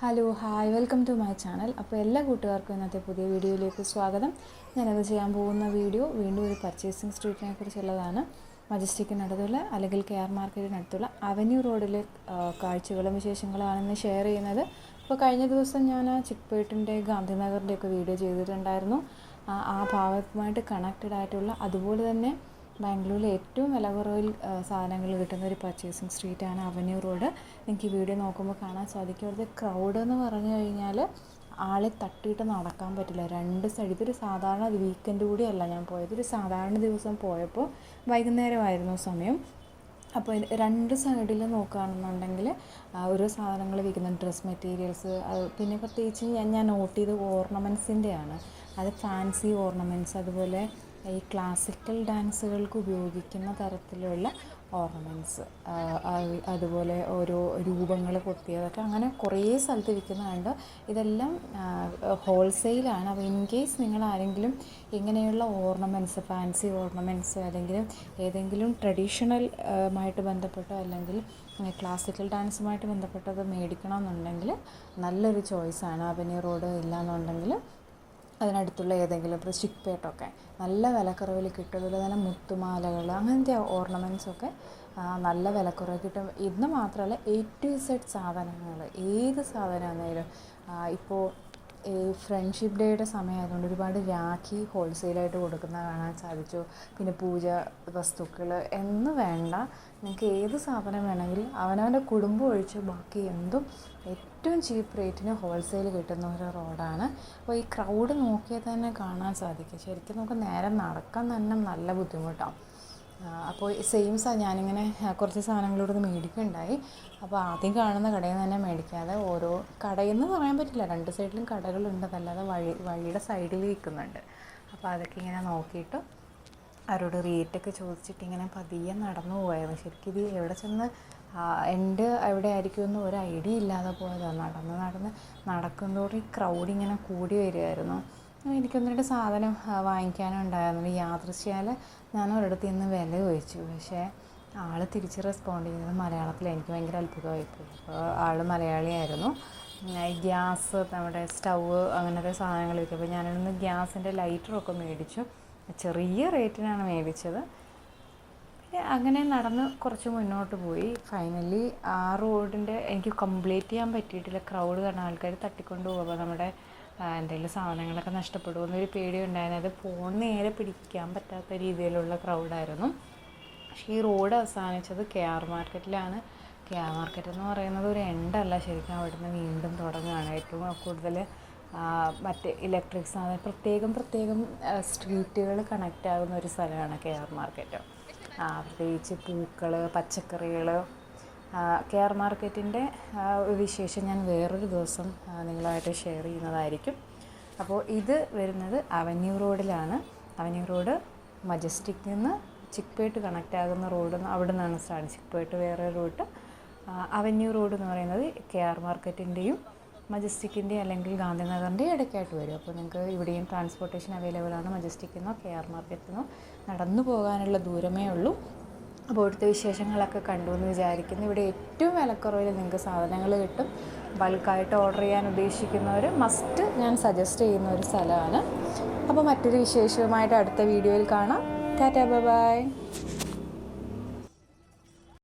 Hello hi welcome to my channel. അപ്പോൾ എല്ലാ കൂട്ടുകാർക്കും ഇന്നത്തെ പുതിയ വീഡിയോയിലേക്ക് സ്വാഗതം. ഞാനത് ചെയ്യാൻ പോകുന്ന വീഡിയോ വീണ്ടും ഒരു പർച്ചേസിങ് സ്ട്രീറ്റിനെ കുറിച്ചുള്ളതാണ്. മജസ്റ്റിക്കിനടുത്തുള്ള അല്ലെങ്കിൽ കെയർ മാർക്കറ്റിനടുത്തുള്ള അവന്യൂ റോഡിലെ കാഴ്ചകളും വിശേഷങ്ങളുമാണ് ഇന്ന് ഷെയർ ചെയ്യുന്നത്. അപ്പോൾ കഴിഞ്ഞ ദിവസം ഞാൻ ചിക്പേട്ടിൻ്റെ ഗാന്ധിനഗറിൻ്റെയൊക്കെ വീഡിയോ ചെയ്തിട്ടുണ്ടായിരുന്നു. ആ ഭാഗത്തുമായിട്ട് കണക്റ്റഡ് ആയിട്ടുള്ള അതുപോലെ തന്നെ ബാംഗ്ലൂരിൽ ഏറ്റവും വില കുറവിൽ സാധനങ്ങൾ കിട്ടുന്ന ഒരു പർച്ചേസിങ് സ്ട്രീറ്റാണ് അവന്യൂ റോഡ്. എനിക്ക് വീഡിയോ നോക്കുമ്പോൾ കാണാൻ സാധിക്കും. അവിടുത്തെ ക്രൗഡ് എന്ന് പറഞ്ഞു കഴിഞ്ഞാൽ ആളെ തട്ടിയിട്ട് നടക്കാൻ പറ്റില്ല. രണ്ട് സൈഡ് ഇതൊരു സാധാരണ വീക്കെൻഡ് കൂടിയല്ല ഞാൻ പോയത്. ഒരു സാധാരണ ദിവസം പോയപ്പോൾ വൈകുന്നേരമായിരുന്നു സമയം. അപ്പോൾ രണ്ട് സൈഡിൽ നോക്കുകയാണെന്നുണ്ടെങ്കിൽ ഓരോ സാധനങ്ങൾ വിൽക്കുന്ന ഡ്രസ് മെറ്റീരിയൽസ്, പിന്നെ പ്രത്യേകിച്ച് ഞാൻ നോട്ട് ചെയ്ത് ഓർണമെൻറ്റ്സിൻ്റെയാണ്. അത് ഫാൻസി ഓർണമെൻറ്റ്സ്, അതുപോലെ ഈ ക്ലാസിക്കൽ ഡാൻസുകൾക്ക് ഉപയോഗിക്കുന്ന തരത്തിലുള്ള ഓർണമെൻറ്റ്സ്, അതുപോലെ ഓരോ രൂപങ്ങൾ കൊത്തിയതൊക്കെ അങ്ങനെ കുറേ സ്ഥലത്ത് വിൽക്കുന്നതുണ്ട്. ഇതെല്ലാം ഹോൾസെയിലാണ്. അപ്പോൾ ഇൻ കേസ് നിങ്ങൾ ആരെങ്കിലും ഇങ്ങനെയുള്ള ഓർണമെൻറ്റ്സ്, ഫാൻസി ഓർണമെൻറ്റ്സ് അല്ലെങ്കിൽ ഏതെങ്കിലും ട്രഡീഷണൽ മായിട്ട് ബന്ധപ്പെട്ടോ അല്ലെങ്കിൽ ക്ലാസിക്കൽ ഡാൻസുമായിട്ട് ബന്ധപ്പെട്ടത് മേടിക്കണമെന്നുണ്ടെങ്കിൽ നല്ലൊരു ചോയ്സാണ് അവന്യൂ റോഡ്. ഇല്ലയെന്നുണ്ടെങ്കിൽ അതിനടുത്തുള്ള ഏതെങ്കിലും ഇപ്പോൾ ചിക്പേട്ടൊക്കെ നല്ല വിലക്കുറവിൽ കിട്ടും. അതുപോലെ തന്നെ മുത്തുമാലകൾ, അങ്ങനത്തെ ഓർണമെൻറ്റ്സൊക്കെ നല്ല വിലക്കുറവ് കിട്ടും. ഇന്ന് മാത്രമല്ല, A to Z സാധനങ്ങൾ, ഏത് സാധനമാണെങ്കിലും ഇപ്പോൾ ഈ ഫ്രണ്ട്ഷിപ്പ് ഡേയുടെ സമയമായതുകൊണ്ട് ഒരുപാട് രാഖി ഹോൾസെയിലായിട്ട് കൊടുക്കുന്നത് കാണാൻ സാധിച്ചു. പിന്നെ പൂജ വസ്തുക്കൾ എന്ന് വേണ്ട, നിങ്ങൾക്ക് ഏത് സാധനം വേണമെങ്കിലും അവനവൻ്റെ കുടുംബം ഒഴിച്ച് ബാക്കി എന്തും ഏറ്റവും ചീപ്പ് റേറ്റിന് ഹോൾസെയിൽ കിട്ടുന്ന ഒരു റോഡാണ്. അപ്പോൾ ഈ ക്രൗഡ് നോക്കിയാൽ തന്നെ കാണാൻ സാധിക്കും. ശരിക്കും നമുക്ക് നേരെ നടക്കാൻ തന്നെ നല്ല ബുദ്ധിമുട്ടാണ്. അപ്പോൾ ഞാനിങ്ങനെ കുറച്ച് സാധനങ്ങളോട് മേടിക്കുകയുണ്ടായി. അപ്പോൾ ആദ്യം കാണുന്ന കടയിൽ നിന്ന് തന്നെ മേടിക്കാതെ ഓരോ കടയിൽ നിന്ന് പറയാൻ പറ്റില്ല, രണ്ട് സൈഡിലും കടകളുണ്ട്, അതല്ലാതെ വഴിയുടെ സൈഡിൽ വിൽക്കുന്നുണ്ട്. അപ്പോൾ അതൊക്കെ ഇങ്ങനെ നോക്കിയിട്ട് അവരോട് റേറ്റൊക്കെ ചോദിച്ചിട്ട് ഇങ്ങനെ പതിയെ നടന്നു പോയായിരുന്നു. ശരിക്കും ഇത് എവിടെ ചെന്ന് എൻ്റെ എവിടെ ആയിരിക്കുമെന്ന് ഒരു ഐഡിയ ഇല്ലാതെ പോയതാണ്. നടക്കുന്നതോടെ ഈ ക്രൗഡ് ഇങ്ങനെ കൂടി വരികയായിരുന്നു. എനിക്കൊന്ന് രണ്ട് സാധനം വാങ്ങിക്കാനും ഉണ്ടായിരുന്നു. യാദൃശ്ചിയാൽ ഞാൻ ഒരിടത്ത് നിന്ന് വില ചോദിച്ചു. പക്ഷേ ആൾ തിരിച്ച് റെസ്പോണ്ട് ചെയ്യുന്നത് മലയാളത്തിൽ. എനിക്ക് ഭയങ്കര അത്ഭുതമായിപ്പോയി. അപ്പോൾ ആൾ മലയാളിയായിരുന്നു. ഗ്യാസ്, നമ്മുടെ സ്റ്റൗവ്, അങ്ങനത്തെ സാധനങ്ങൾ വിൽക്കും. അപ്പോൾ ഞാനൊന്ന് ഗ്യാസിൻ്റെ ലൈറ്ററൊക്കെ മേടിച്ചു. ചെറിയ റേറ്റിനാണ് മേടിച്ചത്. പിന്നെ അങ്ങനെ നടന്ന് കുറച്ച് മുന്നോട്ട് പോയി. ഫൈനലി ആ റോഡിൻ്റെ എനിക്ക് കംപ്ലീറ്റ് ചെയ്യാൻ പറ്റിയിട്ടില്ല. ക്രൗഡ് കാരണം ആൾക്കാർ തട്ടിക്കൊണ്ട് പോകുമ്പോൾ നമ്മുടെ എന്തെങ്കിലും സാധനങ്ങളൊക്കെ നഷ്ടപ്പെടുമെന്നൊരു പേടി ഉണ്ടായിരുന്നു. അത് ഫോൺ നേരെ പിടിക്കാൻ പറ്റാത്ത രീതിയിലുള്ള ക്രൗഡായിരുന്നു. പക്ഷേ ഈ റോഡ് അവസാനിച്ചത് KR മാർക്കറ്റിലാണ്. KR മാർക്കറ്റ് എന്ന് പറയുന്നത് ഒരു എൻഡല്ല, ശരിക്കും അവിടുന്ന് വീണ്ടും തുടങ്ങുകയാണ്. ഏറ്റവും കൂടുതൽ മറ്റ് ഇലക്ട്രിക് സാധനം പ്രത്യേകം സ്ട്രീറ്റുകൾ കണക്റ്റ് ആകുന്ന ഒരു സ്ഥലമാണ് KR മാർക്കറ്റ്. പ്രത്യേകിച്ച് പൂക്കൾ, പച്ചക്കറികൾ. KR മാർക്കറ്റിൻ്റെ വിശേഷം ഞാൻ വേറൊരു ദിവസം നിങ്ങളുമായിട്ട് ഷെയർ ചെയ്യുന്നതായിരിക്കും. അപ്പോൾ ഇത് വരുന്നത് അവന്യൂ റോഡിലാണ്. അവന്യൂ റോഡ് മജസ്റ്റിക്കിൽ നിന്ന് ചിക്പേട്ട് കണക്റ്റ് ആകുന്ന റോഡ്, അവിടെ നിന്നാണ് സ്റ്റാർട്ട്. ചിക്പേട്ട് വേറെ റൂട്ട്, അവന്യൂ റോഡ് എന്ന് പറയുന്നത് KR മാർക്കറ്റിൻ്റെയും മജസ്റ്റിക്കിൻ്റെയും അല്ലെങ്കിൽ ഗാന്ധിനഗറിൻ്റെയും ഇടയ്ക്കായിട്ട് വരും. അപ്പോൾ നിങ്ങൾക്ക് ഇവിടെയും ട്രാൻസ്പോർട്ടേഷൻ അവൈലബിൾ ആണ്. മജസ്റ്റിക്കിൽ നിന്നോ KR മാർക്കറ്റിൽ നിന്നോ നടന്നു പോകാനുള്ള ദൂരമേ ഉള്ളൂ. അപ്പോൾ ഇവിടുത്തെ വിശേഷങ്ങളൊക്കെ കണ്ടു എന്ന് വിചാരിക്കുന്നു. ഇവിടെ ഏറ്റവും വിലക്കുറവിൽ നിങ്ങൾക്ക് സാധനങ്ങൾ കിട്ടും. ബൾക്കായിട്ട് ഓർഡർ ചെയ്യാൻ ഉദ്ദേശിക്കുന്നവർ മസ്റ്റ് ഞാൻ സജസ്റ്റ് ചെയ്യുന്ന ഒരു സ്ഥലമാണ്. അപ്പോൾ മറ്റൊരു വിശേഷവുമായിട്ട് അടുത്ത വീഡിയോയിൽ കാണാം. Tata, bye bye.